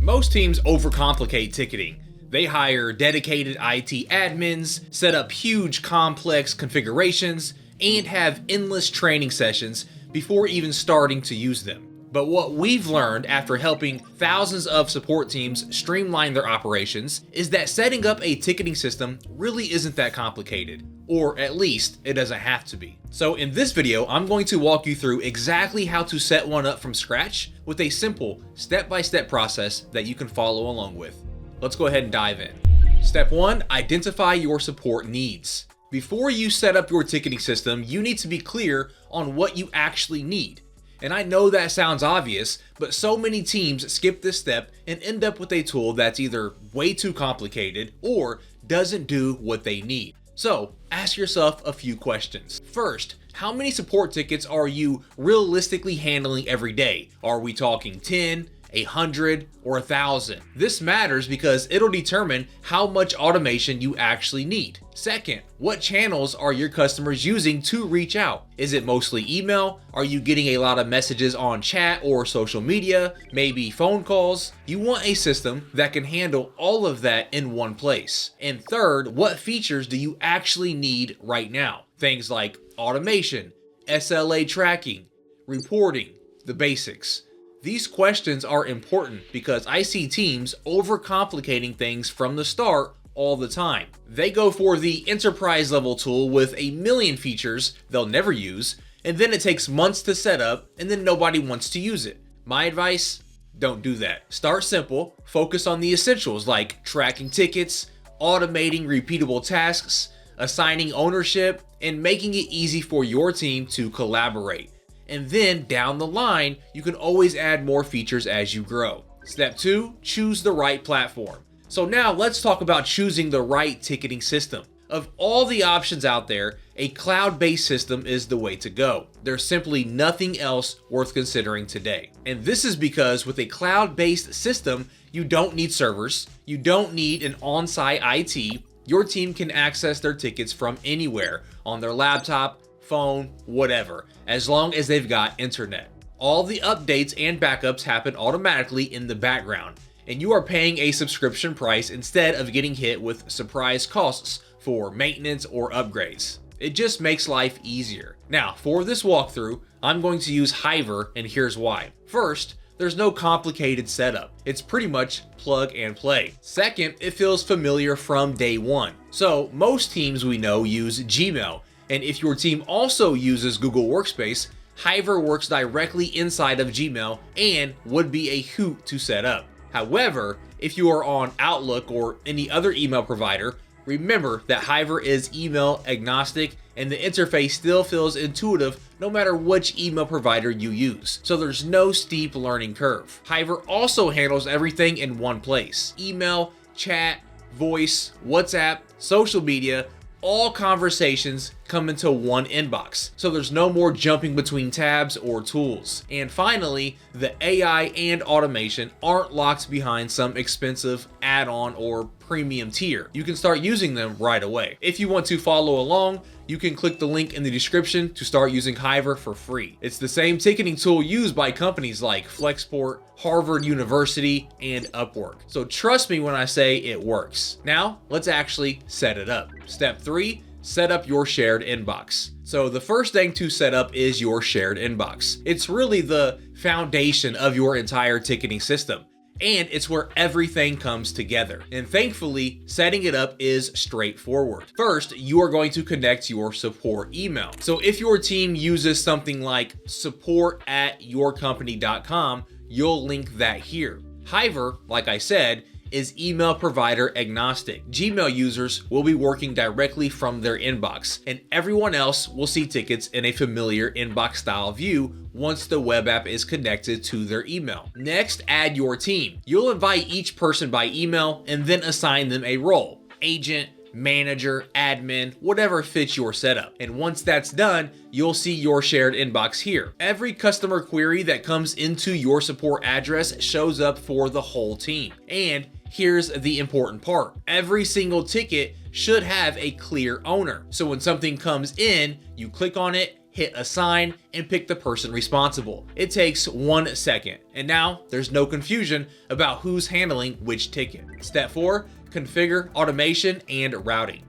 Most teams overcomplicate ticketing. They hire dedicated IT admins, set up huge complex configurations, and have endless training sessions before even starting to use them. But what we've learned after helping thousands of support teams streamline their operations is that setting up a ticketing system really isn't that complicated, or at least it doesn't have to be. So in this video, I'm going to walk you through exactly how to set one up from scratch with a simple step-by-step process that you can follow along with. Let's go ahead and dive in. Step 1, identify your support needs. Before you set up your ticketing system, you need to be clear on what you actually need. And I know that sounds obvious, but so many teams skip this step and end up with a tool that's either way too complicated or doesn't do what they need. So ask yourself a few questions. First, how many support tickets are you realistically handling every day? Are we talking 10, 100, or 1,000? This matters because it'll determine how much automation you actually need. Second, what channels are your customers using to reach out? Is it mostly email? Are you getting a lot of messages on chat or social media? Maybe phone calls? You want a system that can handle all of that in one place. And third, what features do you actually need right now? Things like automation, SLA tracking, reporting, the basics. These questions are important because I see teams overcomplicating things from the start all the time. They go for the enterprise level tool with a million features they'll never use, and then it takes months to set up, and then nobody wants to use it. My advice, don't do that. Start simple, focus on the essentials like tracking tickets, automating repeatable tasks, assigning ownership, and making it easy for your team to collaborate. And then down the line, you can always add more features as you grow. Step 2, choose the right platform. So now let's talk about choosing the right ticketing system. Of all the options out there, a cloud-based system is the way to go. There's simply nothing else worth considering today. And this is because with a cloud-based system, you don't need servers, you don't need an on-site IT, your team can access their tickets from anywhere on their laptop, phone, whatever, as long as they've got internet. All the updates and backups happen automatically in the background, and you are paying a subscription price instead of getting hit with surprise costs for maintenance or upgrades. It just makes life easier. Now, for this walkthrough, I'm going to use Hiver, and here's why. First, there's no complicated setup. It's pretty much plug and play. Second, it feels familiar from day one. So most teams we know use Gmail, and if your team also uses Google Workspace, Hiver works directly inside of Gmail and would be a hoot to set up. However, if you are on Outlook or any other email provider, remember that Hiver is email agnostic and the interface still feels intuitive no matter which email provider you use. So there's no steep learning curve. Hiver also handles everything in one place. Email, chat, voice, WhatsApp, social media, all conversations come into one inbox, so there's no more jumping between tabs or tools. And finally, the AI and automation aren't locked behind some expensive add-on or premium tier. You can start using them right away. If you want to follow along, you can click the link in the description to start using Hiver for free. It's the same ticketing tool used by companies like Flexport, Harvard University, and Upwork. So trust me when I say it works. Now, let's actually set it up. Step 3, set up your shared inbox. So the first thing to set up is your shared inbox. It's really the foundation of your entire ticketing system, and it's where everything comes together. And thankfully, setting it up is straightforward. First, you are going to connect your support email. So if your team uses something like support@yourcompany.com, you'll link that here. Hiver, like I said, is email provider agnostic. Gmail users will be working directly from their inbox, and everyone else will see tickets in a familiar inbox style view once the web app is connected to their email. Next, add your team. You'll invite each person by email and then assign them a role: agent, manager, admin, whatever fits your setup. And once that's done, you'll see your shared inbox here. Every customer query that comes into your support address shows up for the whole team. And here's the important part. Every single ticket should have a clear owner. So when something comes in, you click on it, hit assign, and pick the person responsible. It takes 1 second, and now there's no confusion about who's handling which ticket. Step 4, configure automation and routing.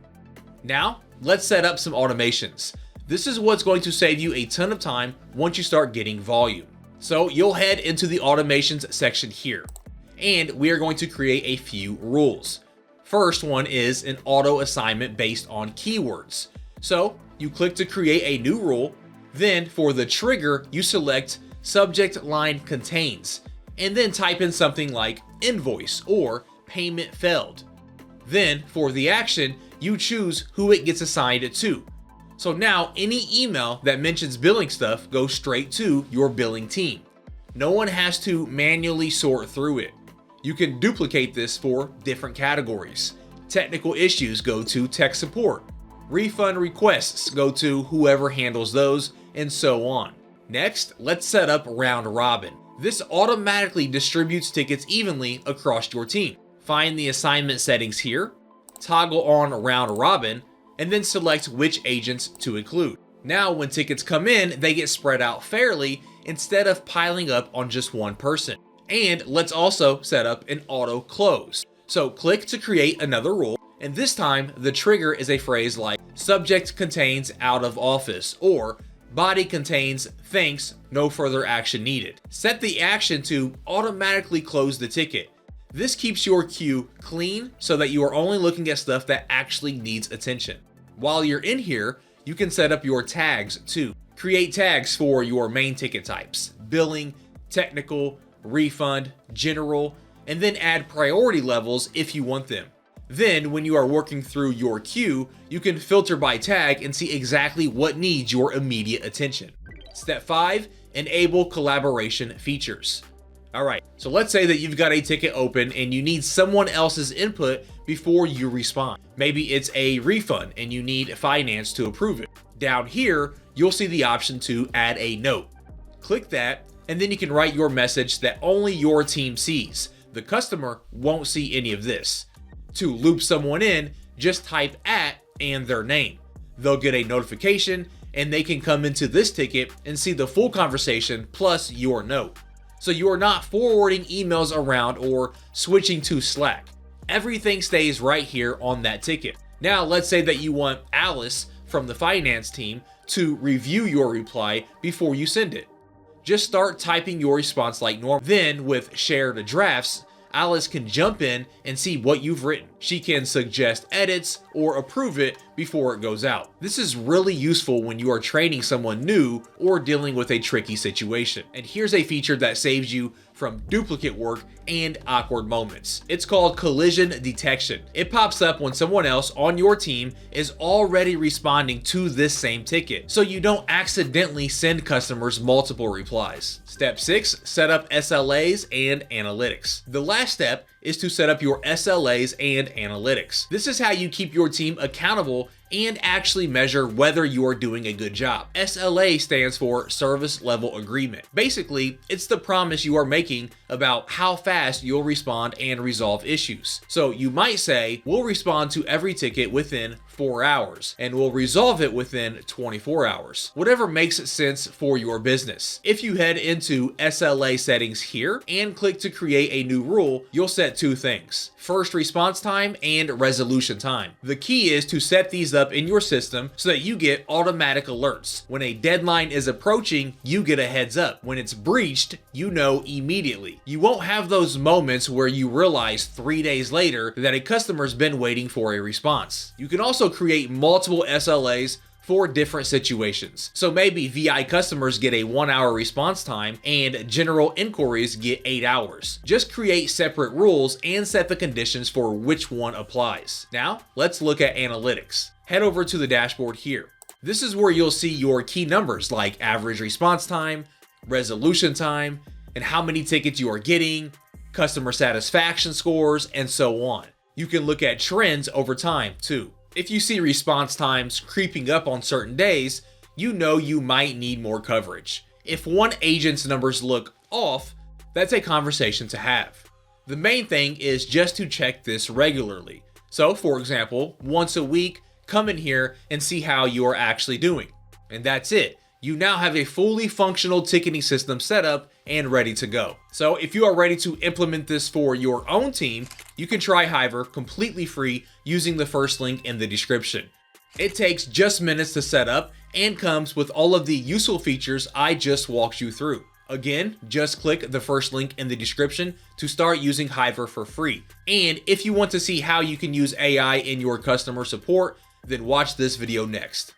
Now, let's set up some automations. This is what's going to save you a ton of time once you start getting volume. So you'll head into the automations section here, and we are going to create a few rules. First one is an auto assignment based on keywords. So you click to create a new rule, then for the trigger, you select subject line contains, and then type in something like invoice or payment failed. Then for the action, you choose who it gets assigned to. So now any email that mentions billing stuff goes straight to your billing team. No one has to manually sort through it. You can duplicate this for different categories. Technical issues go to tech support. Refund requests go to whoever handles those, and so on. Next, let's set up round robin. This automatically distributes tickets evenly across your team. Find the assignment settings here, toggle on round robin, and then select which agents to include. Now when tickets come in, they get spread out fairly instead of piling up on just one person. And let's also set up an auto close. So click to create another rule, and this time the trigger is a phrase like subject contains out of office or body contains thanks, no further action needed. Set the action to automatically close the ticket. This keeps your queue clean so that you are only looking at stuff that actually needs attention. While you're in here, you can set up your tags too. Create tags for your main ticket types, billing, technical, refund, general, and then add priority levels if you want them. Then when you are working through your queue, you can filter by tag and see exactly what needs your immediate attention. Step 5, enable collaboration features. Alright, so let's say that you've got a ticket open and you need someone else's input before you respond. Maybe it's a refund and you need finance to approve it. Down here, you'll see the option to add a note. Click that, and then you can write your message that only your team sees. The customer won't see any of this. To loop someone in, just type @ and their name. They'll get a notification and they can come into this ticket and see the full conversation plus your note. So you are not forwarding emails around or switching to Slack. Everything stays right here on that ticket. Now let's say that you want Alice from the finance team to review your reply before you send it. Just start typing your response like normal. Then with shared drafts, Alice can jump in and see what you've written. She can suggest edits or approve it before it goes out. This is really useful when you are training someone new or dealing with a tricky situation. And here's a feature that saves you from duplicate work and awkward moments. It's called collision detection. It pops up when someone else on your team is already responding to this same ticket, so you don't accidentally send customers multiple replies. Step 6, set up SLAs and analytics. The last step is to set up your SLAs and analytics. This is how you keep your team accountable and actually measure whether you are doing a good job. SLA stands for Service Level Agreement. Basically, it's the promise you are making about how fast you'll respond and resolve issues. So you might say, we'll respond to every ticket within 4 hours, and we'll resolve it within 24 hours. Whatever makes sense for your business. If you head into SLA settings here and click to create a new rule, you'll set 2 things: first response time and resolution time. The key is to set these up in your system so that you get automatic alerts. When a deadline is approaching, you get a heads up. When it's breached, you know immediately. You won't have those moments where you realize 3 days later that a customer's been waiting for a response. You can also create multiple SLAs for different situations. So maybe VI customers get a 1-hour response time and general inquiries get 8 hours. Just create separate rules and set the conditions for which one applies. Now, let's look at analytics. Head over to the dashboard here. This is where you'll see your key numbers like average response time, resolution time, and how many tickets you are getting, customer satisfaction scores, and so on. You can look at trends over time too. If you see response times creeping up on certain days, you know you might need more coverage. If one agent's numbers look off, that's a conversation to have. The main thing is just to check this regularly. So for example, once a week, come in here and see how you are actually doing. And that's it. you now have a fully functional ticketing system set up and ready to go. So if you are ready to implement this for your own team, you can try Hiver completely free using the first link in the description. It takes just minutes to set up and comes with all of the useful features I just walked you through. Again, just click the first link in the description to start using Hiver for free. And if you want to see how you can use AI in your customer support, then watch this video next.